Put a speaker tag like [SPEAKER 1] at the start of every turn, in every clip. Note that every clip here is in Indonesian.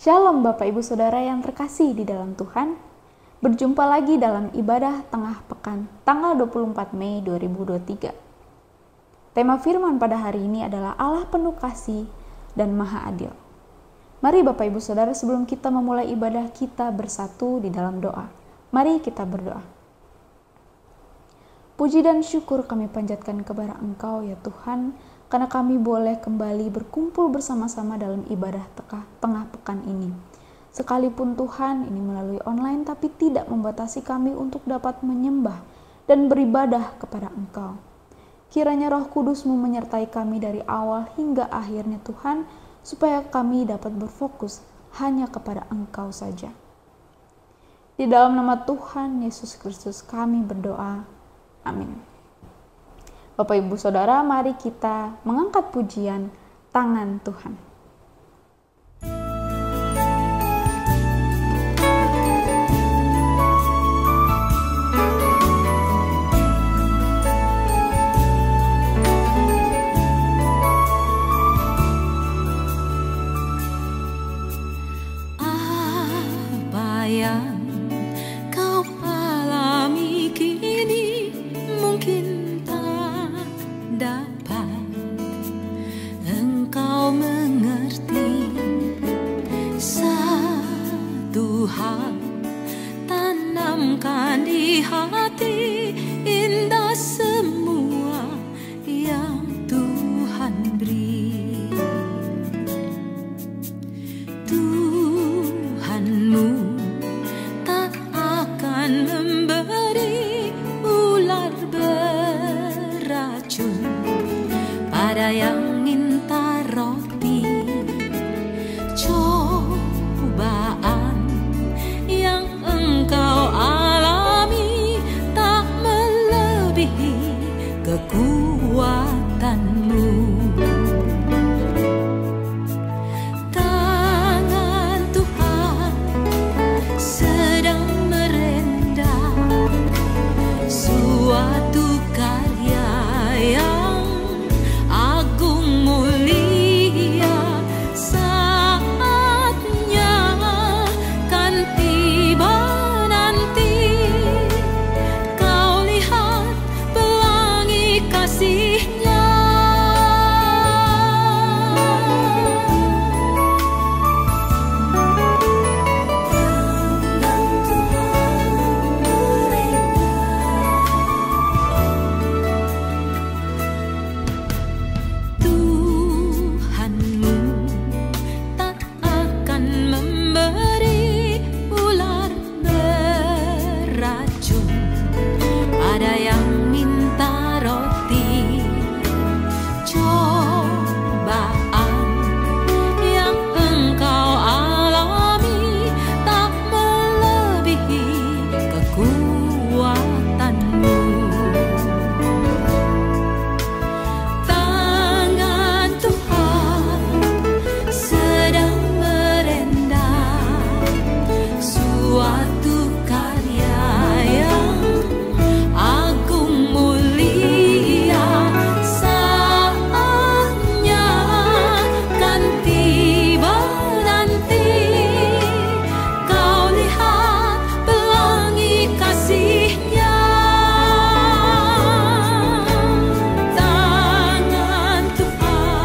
[SPEAKER 1] Shalom Bapak Ibu Saudara yang terkasih di dalam Tuhan. Berjumpa lagi dalam ibadah tengah pekan tanggal 24 Mei 2023. Tema firman pada hari ini adalah Allah penuh kasih dan maha adil. Mari Bapak Ibu Saudara, sebelum kita memulai ibadah kita bersatu di dalam doa. Mari kita berdoa. Puji dan syukur kami panjatkan kepada Engkau ya Tuhan, karena kami boleh kembali berkumpul bersama-sama dalam ibadah tengah pekan ini. Sekalipun Tuhan ini melalui online, tapi tidak membatasi kami untuk dapat menyembah dan beribadah kepada Engkau. Kiranya Roh Kudus-Mu menyertai kami dari awal hingga akhirnya Tuhan, supaya kami dapat berfokus hanya kepada Engkau saja. Di dalam nama Tuhan Yesus Kristus kami berdoa. Amin. Bapak Ibu Saudara, mari kita mengangkat pujian Tangan Tuhan.
[SPEAKER 2] Apa yang kau alami kini mungkin dapat engkau mengerti. Satu hal tanamkan di hati, indah semua yang Tuhan beri. Tuhanmu tak akan memberi ular beracun pada yang minta roti. Cobaan yang engkau alami tak melebihi kekuatanmu. Tangan Tuhan sedang merendah suatu karya yang agung mulia. Saatnya kan tiba nanti, kau lihat pelangi kasih-Nya. Tuhanmu tak akan memberi ular beracun pada yang minta roti. Cobaan yang engkau alami tak melebihi kekuatanmu. Tangan Tuhan sedang merendah suatu karya yang agung mulia. Saatnya kan tiba nanti, kau lihat pelangi kasih-Nya. Tangan Tuhan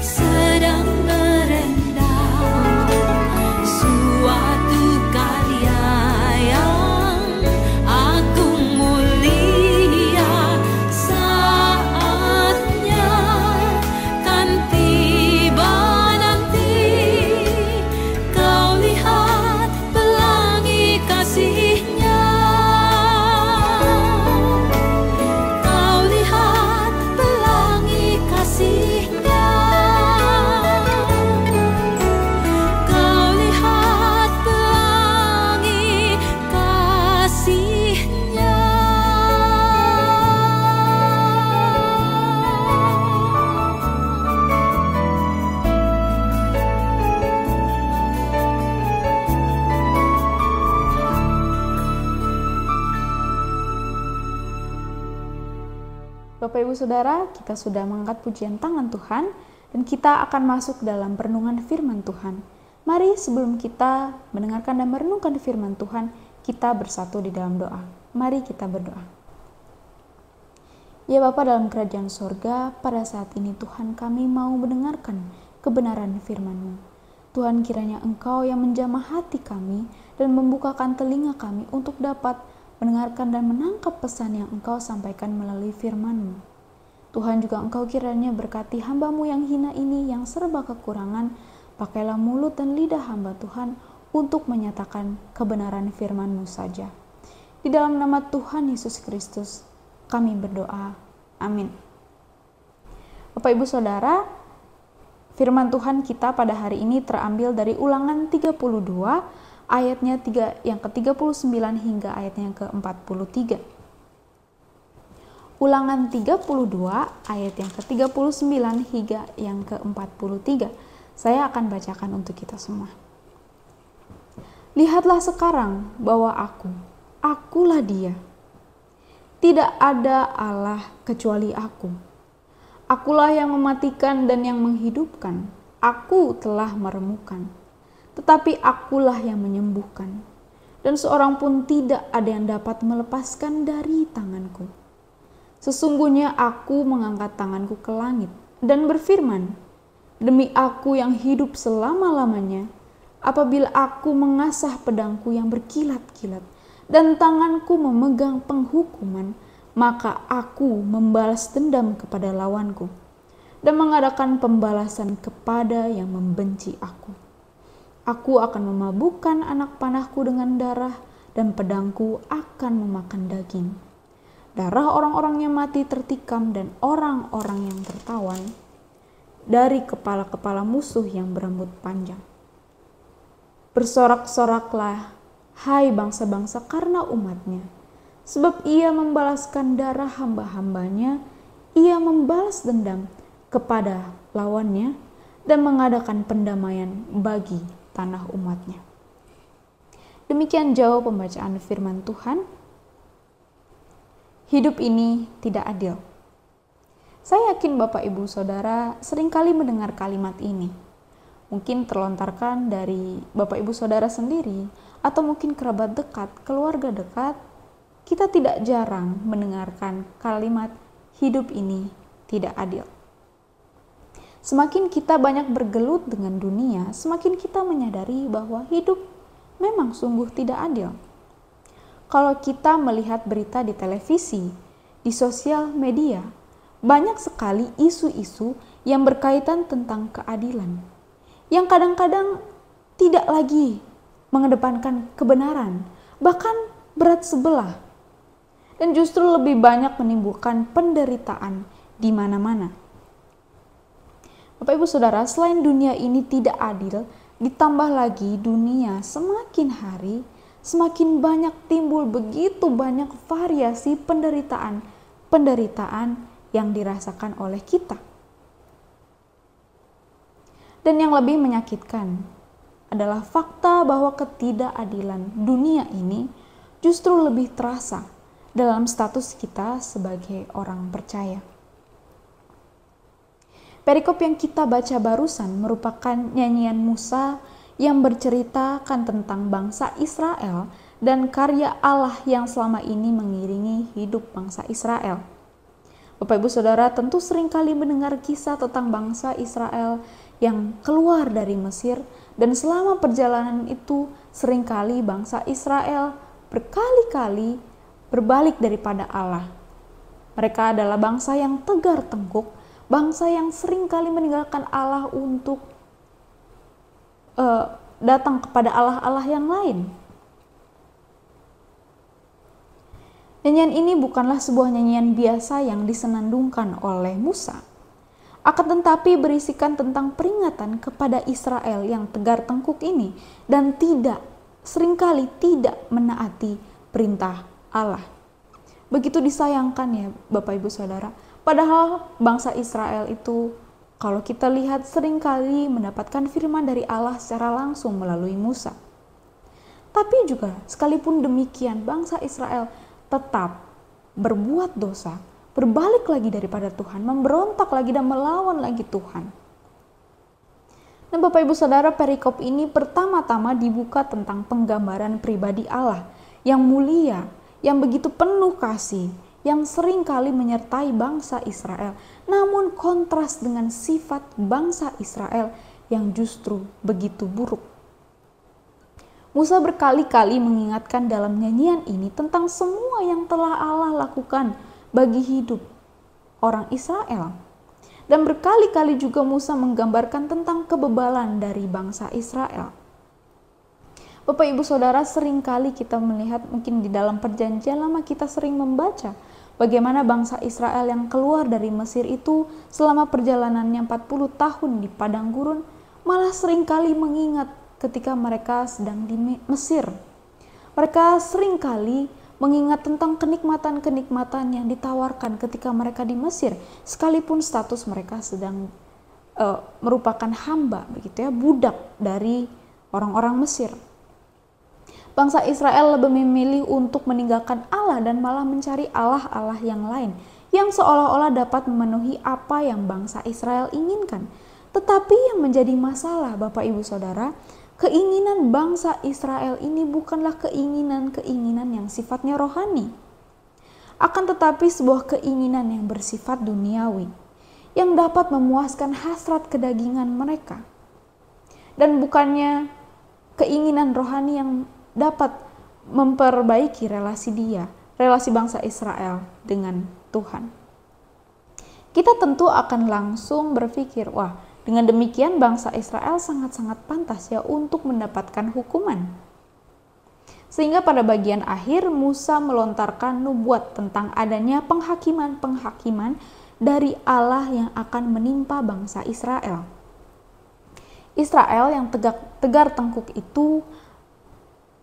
[SPEAKER 2] sedang merendah suatu karya yang agung mulia. Saatnya kan tiba nanti, kau lihat pelangi kasih-Nya. Kau lihat pelangi kasih-Nya. Kau lihat pelangi kasih-Nya.
[SPEAKER 1] Bapak Ibu Saudara, kita sudah mengangkat pujian Tangan Tuhan dan kita akan masuk dalam perenungan firman Tuhan. Mari sebelum kita mendengarkan dan merenungkan firman Tuhan, kita bersatu di dalam doa. Mari kita berdoa. Ya Bapa dalam kerajaan sorga, pada saat ini Tuhan kami mau mendengarkan kebenaran firman-Mu. Tuhan, kiranya Engkau yang menjamah hati kami dan membukakan telinga kami untuk dapat mendengarkan dan menangkap pesan yang Engkau sampaikan melalui firman-Mu. Tuhan, juga Engkau kiranya berkati hamba-Mu yang hina ini, yang serba kekurangan. Pakailah mulut dan lidah hamba Tuhan untuk menyatakan kebenaran firman-Mu saja. Di dalam nama Tuhan Yesus Kristus kami berdoa. Amin. Bapak Ibu Saudara, firman Tuhan kita pada hari ini terambil dari Ulangan 32 ayatnya yang ke-39 hingga ayatnya yang ke-43. Ulangan 32 ayat yang ke-39 hingga yang ke-43. Saya akan bacakan untuk kita semua. Lihatlah sekarang bahwa akulah Dia. Tidak ada Allah kecuali Aku. Akulah yang mematikan dan yang menghidupkan. Aku telah meremukkan, tetapi Akulah yang menyembuhkan. Dan seorang pun tidak ada yang dapat melepaskan dari tanganku. Sesungguhnya Aku mengangkat tanganku ke langit dan berfirman, demi Aku yang hidup selama-lamanya, apabila Aku mengasah pedangku yang berkilat-kilat, dan tanganku memegang penghukuman, maka Aku membalas dendam kepada lawanku dan mengadakan pembalasan kepada yang membenci Aku. Aku akan memabukkan anak panahku dengan darah, dan pedangku akan memakan daging. Darah orang-orang yang mati tertikam dan orang-orang yang tertawan dari kepala-kepala musuh yang berambut panjang. Bersorak-soraklah, hai bangsa-bangsa, karena umatnya, sebab Ia membalaskan darah hamba-hambanya, Ia membalas dendam kepada lawannya, dan mengadakan pendamaian bagi tanah umatnya. Demikian jauh pembacaan firman Tuhan. Hidup ini tidak adil. Saya yakin Bapak Ibu Saudara seringkali mendengar kalimat ini. Mungkin terlontarkan dari Bapak Ibu Saudara sendiri, atau mungkin kerabat dekat, keluarga dekat. Kita tidak jarang mendengarkan kalimat hidup ini tidak adil. Semakin kita banyak bergelut dengan dunia, semakin kita menyadari bahwa hidup memang sungguh tidak adil. Kalau kita melihat berita di televisi, di sosial media, banyak sekali isu-isu yang berkaitan tentang keadilan, yang kadang-kadang tidak lagi mengedepankan kebenaran, bahkan berat sebelah, dan justru lebih banyak menimbulkan penderitaan di mana-mana. Bapak Ibu Saudara, selain dunia ini tidak adil, ditambah lagi dunia semakin hari semakin banyak timbul begitu banyak variasi penderitaan yang dirasakan oleh kita. Dan yang lebih menyakitkan adalah fakta bahwa ketidakadilan dunia ini justru lebih terasa dalam status kita sebagai orang percaya. Perikop yang kita baca barusan merupakan nyanyian Musa yang berceritakan tentang bangsa Israel dan karya Allah yang selama ini mengiringi hidup bangsa Israel. Bapak Ibu Saudara tentu seringkali mendengar kisah tentang bangsa Israel yang keluar dari Mesir, dan selama perjalanan itu seringkali bangsa Israel berkali-kali berbalik daripada Allah. Mereka adalah bangsa yang tegar tengkuk, bangsa yang seringkali meninggalkan Allah untuk datang kepada Allah-Allah yang lain. Nyanyian ini bukanlah sebuah nyanyian biasa yang disenandungkan oleh Musa. Akan tetapi berisikan tentang peringatan kepada Israel yang tegar tengkuk ini dan seringkali tidak menaati perintah Allah. Begitu disayangkan ya Bapak Ibu Saudara, padahal bangsa Israel itu kalau kita lihat seringkali mendapatkan firman dari Allah secara langsung melalui Musa. Tapi juga sekalipun demikian bangsa Israel tetap berbuat dosa, berbalik lagi daripada Tuhan, memberontak lagi dan melawan lagi Tuhan. Nah, Bapak Ibu Saudara, perikop ini pertama-tama dibuka tentang penggambaran pribadi Allah yang mulia, yang begitu penuh kasih, yang sering kali menyertai bangsa Israel. Namun kontras dengan sifat bangsa Israel yang justru begitu buruk. Musa berkali-kali mengingatkan dalam nyanyian ini tentang semua yang telah Allah lakukan bagi hidup orang Israel. Dan berkali-kali juga Musa menggambarkan tentang kebebalan dari bangsa Israel. Bapak Ibu Saudara, seringkali kita melihat, mungkin di dalam perjanjian lama kita sering membaca bagaimana bangsa Israel yang keluar dari Mesir itu selama perjalanannya 40 tahun di padang gurun, malah seringkali mengingat ketika mereka sedang di Mesir. Mereka seringkali mengingat tentang kenikmatan-kenikmatan yang ditawarkan ketika mereka di Mesir, sekalipun status mereka sedang merupakan hamba, begitu ya, budak dari orang-orang Mesir. Bangsa Israel lebih memilih untuk meninggalkan Allah dan malah mencari Allah-Allah yang lain, yang seolah-olah dapat memenuhi apa yang bangsa Israel inginkan. Tetapi yang menjadi masalah, Bapak Ibu Saudara, keinginan bangsa Israel ini bukanlah keinginan-keinginan yang sifatnya rohani. Akan tetapi sebuah keinginan yang bersifat duniawi, yang dapat memuaskan hasrat kedagingan mereka. Dan bukannya keinginan rohani yang dapat memperbaiki relasi bangsa Israel dengan Tuhan. Kita tentu akan langsung berpikir, wah, dengan demikian bangsa Israel sangat-sangat pantas ya untuk mendapatkan hukuman. Sehingga pada bagian akhir Musa melontarkan nubuat tentang adanya penghakiman-penghakiman dari Allah yang akan menimpa bangsa Israel. Israel yang tegar tengkuk itu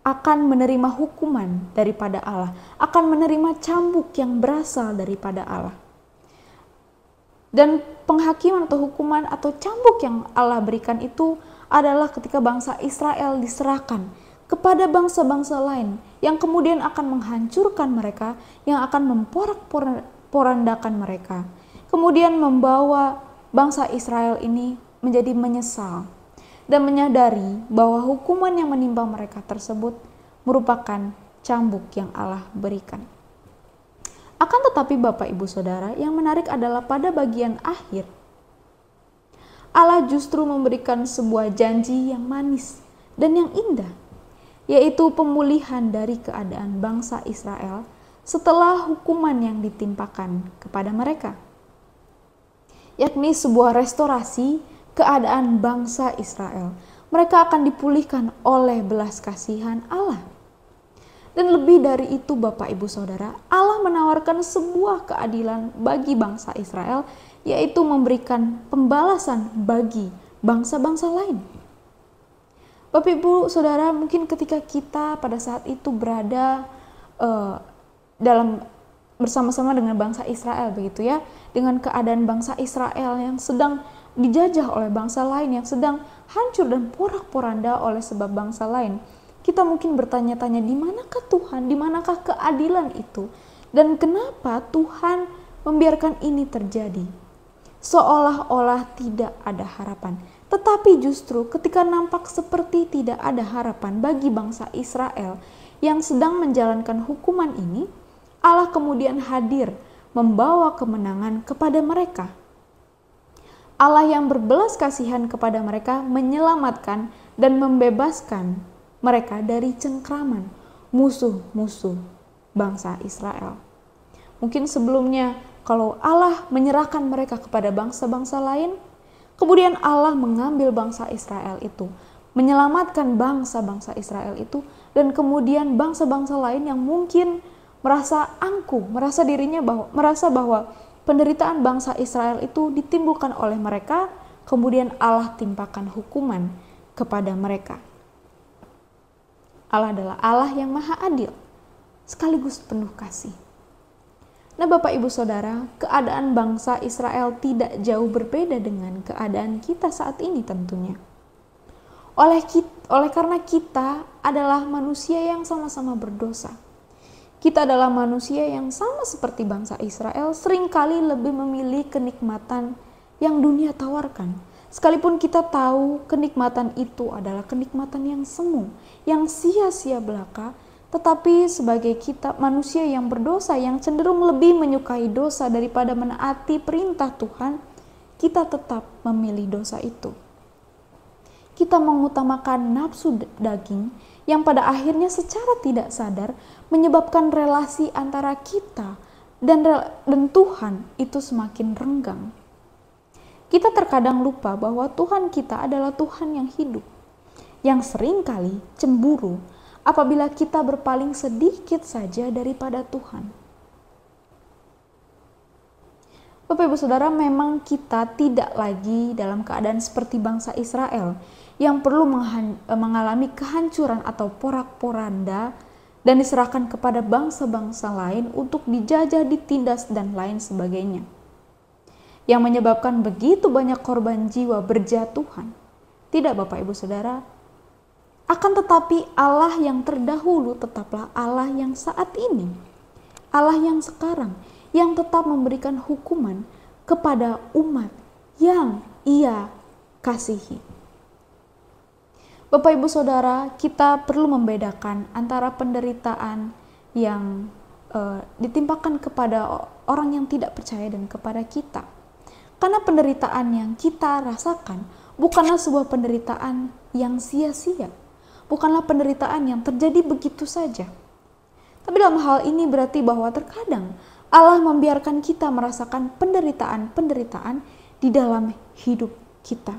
[SPEAKER 1] akan menerima hukuman daripada Allah, akan menerima cambuk yang berasal daripada Allah. Dan penghakiman atau hukuman atau cambuk yang Allah berikan itu adalah ketika bangsa Israel diserahkan kepada bangsa-bangsa lain yang kemudian akan menghancurkan mereka, yang akan memporak-porandakan mereka. Kemudian membawa bangsa Israel ini menjadi menyesal dan menyadari bahwa hukuman yang menimpa mereka tersebut merupakan cambuk yang Allah berikan. Akan tetapi Bapak Ibu Saudara, yang menarik adalah pada bagian akhir, Allah justru memberikan sebuah janji yang manis dan yang indah, yaitu pemulihan dari keadaan bangsa Israel setelah hukuman yang ditimpakan kepada mereka. Yakni sebuah restorasi keadaan bangsa Israel. Mereka akan dipulihkan oleh belas kasihan Allah. Dan lebih dari itu Bapak Ibu Saudara, Allah menawarkan sebuah keadilan bagi bangsa Israel, yaitu memberikan pembalasan bagi bangsa-bangsa lain. Bapak Ibu Saudara, mungkin ketika kita pada saat itu berada bersama-sama dengan bangsa Israel, begitu ya, dengan keadaan bangsa Israel yang sedang dijajah oleh bangsa lain, yang sedang hancur dan porak-poranda oleh sebab bangsa lain. Kita mungkin bertanya-tanya, di manakah Tuhan, di manakah keadilan itu? Dan kenapa Tuhan membiarkan ini terjadi? Seolah-olah tidak ada harapan. Tetapi justru ketika nampak seperti tidak ada harapan bagi bangsa Israel yang sedang menjalankan hukuman ini, Allah kemudian hadir membawa kemenangan kepada mereka. Allah yang berbelas kasihan kepada mereka menyelamatkan dan membebaskan mereka dari cengkraman musuh-musuh bangsa Israel. Mungkin sebelumnya kalau Allah menyerahkan mereka kepada bangsa-bangsa lain, kemudian Allah mengambil bangsa Israel itu, menyelamatkan bangsa-bangsa Israel itu, dan kemudian bangsa-bangsa lain yang mungkin merasa angkuh, merasa bahwa penderitaan bangsa Israel itu ditimbulkan oleh mereka, kemudian Allah timpakan hukuman kepada mereka. Allah adalah Allah yang maha adil, sekaligus penuh kasih. Nah Bapak Ibu Saudara, keadaan bangsa Israel tidak jauh berbeda dengan keadaan kita saat ini tentunya. Oleh karena kita adalah manusia yang sama-sama berdosa. Kita adalah manusia yang sama seperti bangsa Israel, seringkali lebih memilih kenikmatan yang dunia tawarkan. Sekalipun kita tahu kenikmatan itu adalah kenikmatan yang semu, yang sia-sia belaka, tetapi sebagai kita manusia yang berdosa, yang cenderung lebih menyukai dosa daripada menaati perintah Tuhan, kita tetap memilih dosa itu. Kita mengutamakan nafsu daging yang pada akhirnya secara tidak sadar menyebabkan relasi antara kita dan Tuhan itu semakin renggang. Kita terkadang lupa bahwa Tuhan kita adalah Tuhan yang hidup, yang seringkali cemburu apabila kita berpaling sedikit saja daripada Tuhan. Bapak Ibu Saudara, memang kita tidak lagi dalam keadaan seperti bangsa Israel yang perlu mengalami kehancuran atau porak-poranda dan diserahkan kepada bangsa-bangsa lain untuk dijajah, ditindas, dan lain sebagainya. Yang menyebabkan begitu banyak korban jiwa berjatuhan. Tidak Bapak Ibu Saudara, akan tetapi Allah yang terdahulu tetaplah Allah yang saat ini. Allah yang sekarang, yang tetap memberikan hukuman kepada umat yang Ia kasihi. Bapak Ibu Saudara, kita perlu membedakan antara penderitaan yang ditimpakan kepada orang yang tidak percaya dan kepada kita. Karena penderitaan yang kita rasakan bukanlah sebuah penderitaan yang sia-sia. Bukanlah penderitaan yang terjadi begitu saja. Tapi dalam hal ini berarti bahwa terkadang Allah membiarkan kita merasakan penderitaan-penderitaan di dalam hidup kita.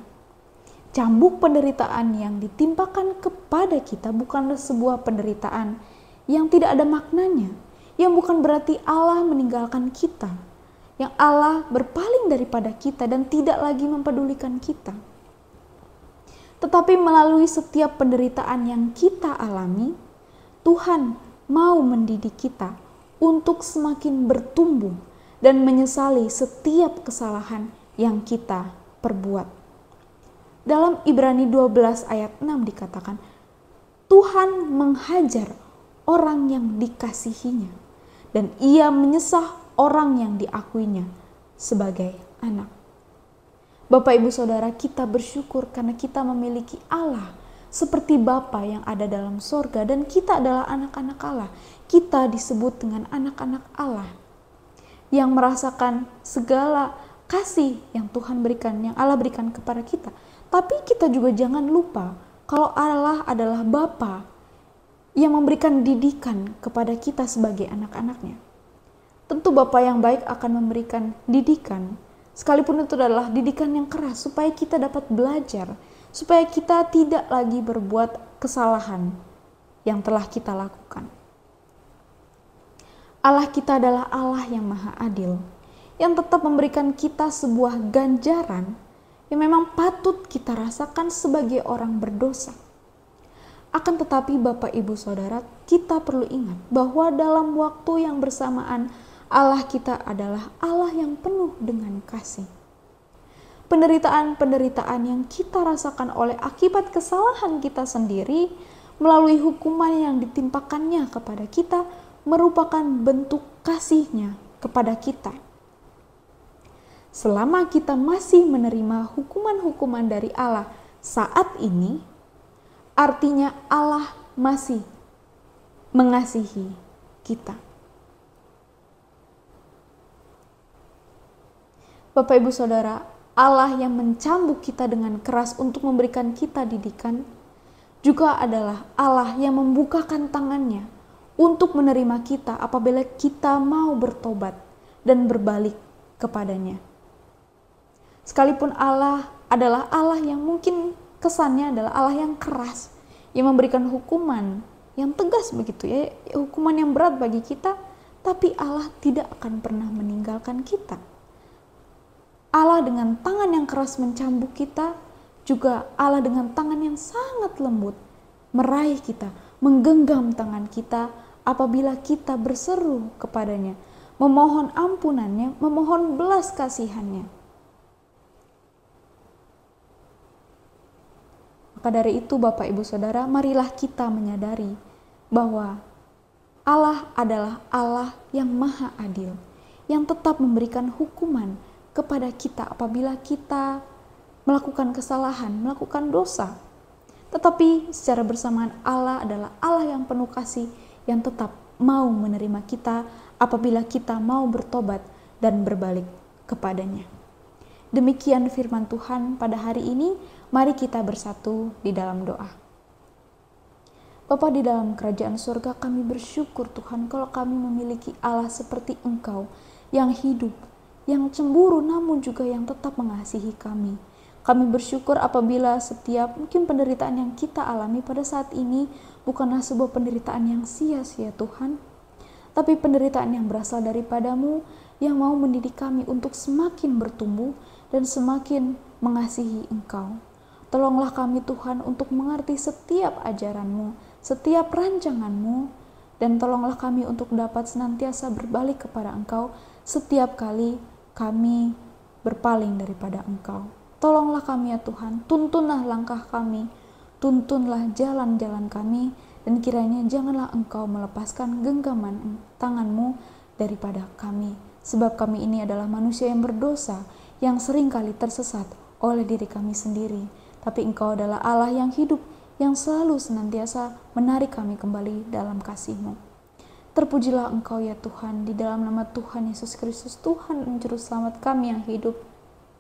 [SPEAKER 1] Cambuk penderitaan yang ditimpakan kepada kita bukanlah sebuah penderitaan yang tidak ada maknanya, yang bukan berarti Allah meninggalkan kita, yang Allah berpaling daripada kita dan tidak lagi mempedulikan kita. Tetapi melalui setiap penderitaan yang kita alami, Tuhan mau mendidik kita untuk semakin bertumbuh dan menyesali setiap kesalahan yang kita perbuat. Dalam Ibrani 12 ayat 6 dikatakan, Tuhan menghajar orang yang dikasihinya dan Ia menyesah orang yang diakuinya sebagai anak. Bapak Ibu Saudara, kita bersyukur karena kita memiliki Allah seperti Bapa yang ada dalam sorga dan kita adalah anak-anak Allah. Kita disebut dengan anak-anak Allah yang merasakan segala kasih yang Tuhan berikan, yang Allah berikan kepada kita. Tapi kita juga jangan lupa kalau Allah adalah Bapa yang memberikan didikan kepada kita sebagai anak-anaknya. Tentu Bapa yang baik akan memberikan didikan, sekalipun itu adalah didikan yang keras, supaya kita dapat belajar, supaya kita tidak lagi berbuat kesalahan yang telah kita lakukan. Allah kita adalah Allah yang maha adil, yang tetap memberikan kita sebuah ganjaran yang memang patut kita rasakan sebagai orang berdosa. Akan tetapi Bapak Ibu Saudara, kita perlu ingat bahwa dalam waktu yang bersamaan Allah kita adalah Allah yang penuh dengan kasih. Penderitaan-penderitaan yang kita rasakan oleh akibat kesalahan kita sendiri melalui hukuman yang ditimpakannya kepada kita merupakan bentuk kasih-Nya kepada kita. Selama kita masih menerima hukuman-hukuman dari Allah saat ini, artinya Allah masih mengasihi kita. Bapak Ibu Saudara, Allah yang mencambuk kita dengan keras untuk memberikan kita didikan, juga adalah Allah yang membukakan tangannya untuk menerima kita apabila kita mau bertobat dan berbalik kepadanya. Sekalipun Allah adalah Allah yang mungkin kesannya adalah Allah yang keras, yang memberikan hukuman yang tegas begitu ya, hukuman yang berat bagi kita, tapi Allah tidak akan pernah meninggalkan kita. Allah dengan tangan yang keras mencambuk kita, juga Allah dengan tangan yang sangat lembut meraih kita, menggenggam tangan kita apabila kita berseru kepadanya, memohon ampunannya, memohon belas kasihannya. Maka dari itu Bapak Ibu Saudara, marilah kita menyadari bahwa Allah adalah Allah yang maha adil, yang tetap memberikan hukuman kepada kita apabila kita melakukan kesalahan, melakukan dosa. Tetapi secara bersamaan Allah adalah Allah yang penuh kasih, yang tetap mau menerima kita apabila kita mau bertobat dan berbalik kepadanya. Demikian firman Tuhan pada hari ini. Mari kita bersatu di dalam doa. Bapa di dalam kerajaan surga, kami bersyukur Tuhan kalau kami memiliki Allah seperti Engkau yang hidup, yang cemburu namun juga yang tetap mengasihi kami. Kami bersyukur apabila setiap mungkin penderitaan yang kita alami pada saat ini bukanlah sebuah penderitaan yang sia-sia Tuhan, tapi penderitaan yang berasal daripadamu yang mau mendidik kami untuk semakin bertumbuh dan semakin mengasihi Engkau. Tolonglah kami Tuhan untuk mengerti setiap ajaran-Mu, setiap rancangan-Mu, dan tolonglah kami untuk dapat senantiasa berbalik kepada Engkau setiap kali kami berpaling daripada Engkau. Tolonglah kami ya Tuhan, tuntunlah langkah kami, tuntunlah jalan-jalan kami, dan kiranya janganlah Engkau melepaskan genggaman tangan-Mu daripada kami. Sebab kami ini adalah manusia yang berdosa, yang seringkali tersesat oleh diri kami sendiri. Tapi Engkau adalah Allah yang hidup, yang selalu senantiasa menarik kami kembali dalam kasih-Mu. Terpujilah Engkau ya Tuhan, di dalam nama Tuhan Yesus Kristus, Tuhan dan Juru Selamat kami yang hidup,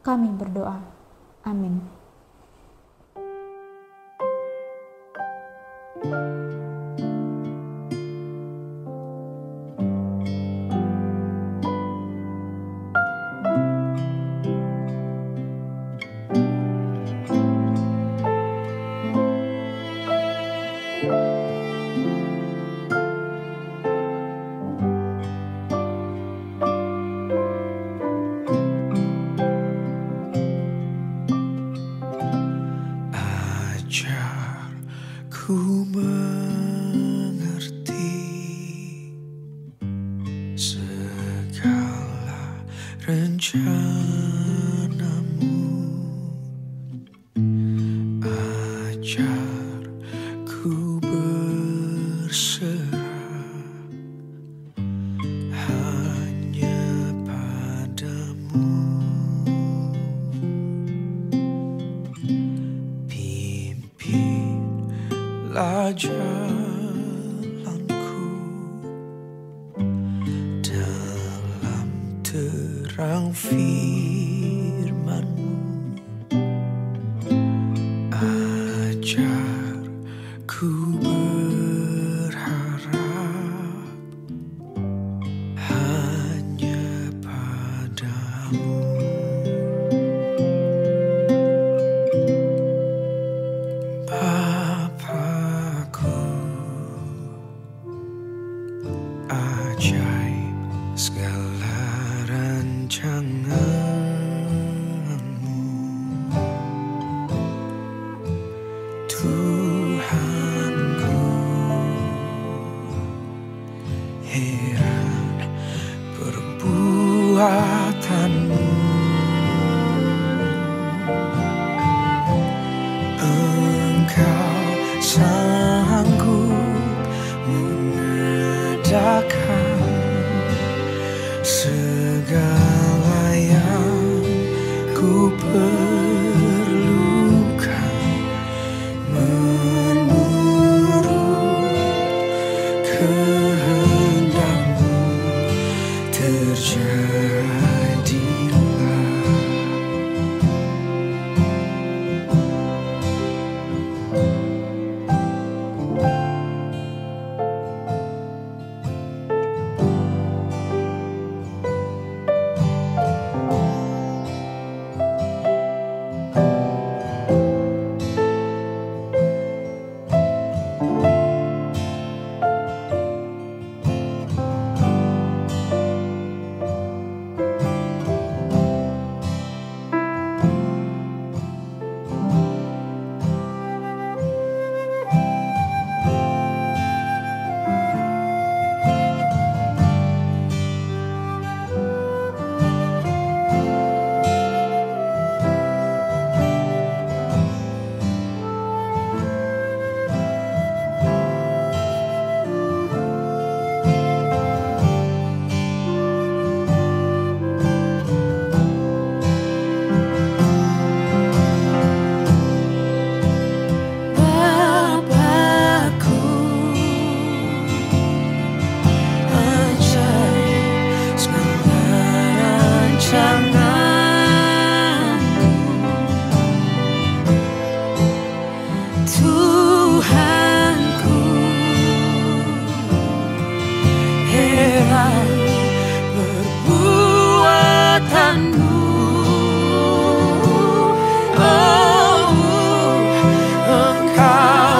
[SPEAKER 1] kami berdoa. Amin.
[SPEAKER 3] Ku mengerti segala rencanamu, ajar ku berserah hanya padamu. Pimpinlah jalanku dalam terang firman-Mu, ajar ku berharap hanya padamu. Bapakku, ajaib segala rancangan-Mu, Tuhanku,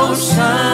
[SPEAKER 3] Kau